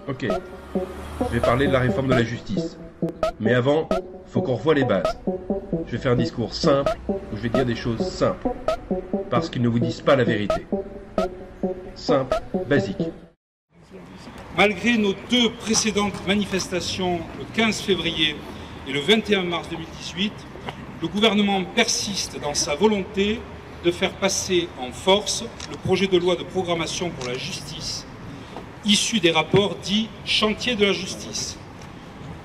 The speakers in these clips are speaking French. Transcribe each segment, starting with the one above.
Ok, je vais parler de la réforme de la justice. Mais avant, faut qu'on revoie les bases. Je vais faire un discours simple, où je vais dire des choses simples. Parce qu'ils ne vous disent pas la vérité. Simple, basique. Malgré nos deux précédentes manifestations, le 15 février et le 21 mars 2018, le gouvernement persiste dans sa volonté de faire passer en force le projet de loi de programmation pour la justice, issu des rapports dits « chantier de la justice ».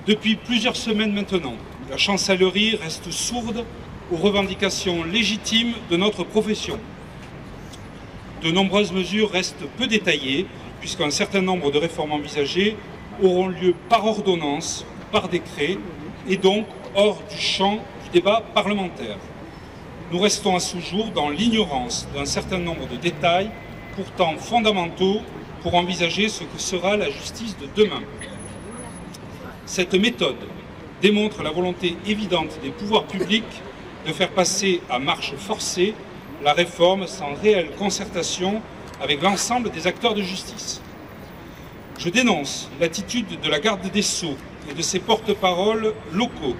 Depuis plusieurs semaines maintenant, la chancellerie reste sourde aux revendications légitimes de notre profession. De nombreuses mesures restent peu détaillées, puisqu'un certain nombre de réformes envisagées auront lieu par ordonnance, par décret, et donc hors du champ du débat parlementaire. Nous restons à ce jour dans l'ignorance d'un certain nombre de détails, pourtant fondamentaux pour envisager ce que sera la justice de demain. Cette méthode démontre la volonté évidente des pouvoirs publics de faire passer à marche forcée la réforme sans réelle concertation avec l'ensemble des acteurs de justice. Je dénonce l'attitude de la garde des Sceaux et de ses porte-paroles locaux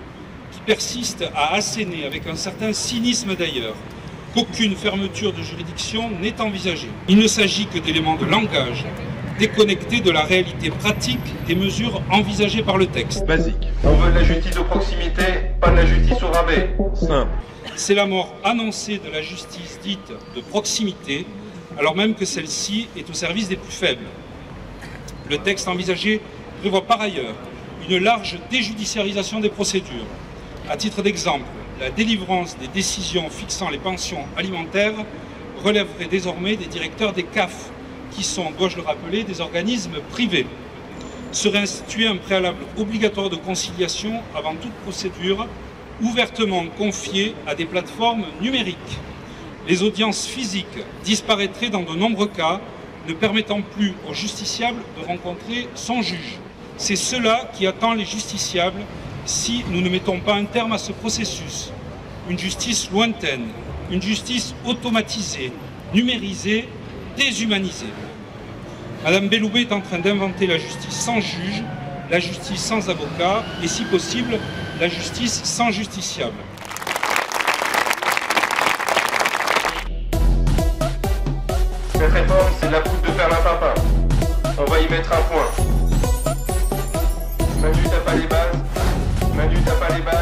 qui persistent à asséner, avec un certain cynisme d'ailleurs, qu'aucune fermeture de juridiction n'est envisagée. Il ne s'agit que d'éléments de langage déconnectés de la réalité pratique des mesures envisagées par le texte. Basique. On veut de la justice de proximité, pas de la justice au rabais. Simple. C'est la mort annoncée de la justice dite de proximité, alors même que celle-ci est au service des plus faibles. Le texte envisagé prévoit par ailleurs une large déjudiciarisation des procédures. À titre d'exemple, la délivrance des décisions fixant les pensions alimentaires relèverait désormais des directeurs des CAF, qui sont, dois-je le rappeler, des organismes privés. Serait institué un préalable obligatoire de conciliation avant toute procédure, ouvertement confiée à des plateformes numériques. Les audiences physiques disparaîtraient dans de nombreux cas, ne permettant plus au justiciable de rencontrer son juge. C'est cela qui attend les justiciables si nous ne mettons pas un terme à ce processus. Une justice lointaine, une justice automatisée, numérisée, déshumanisée. Madame Belloubet est en train d'inventer la justice sans juge, la justice sans avocat et, si possible, la justice sans justiciable. Cette réforme, c'est de la poudre de perlimpinpin. On va y mettre un point. Manu, t'as pas les bases. Manu, t'as pas les bases.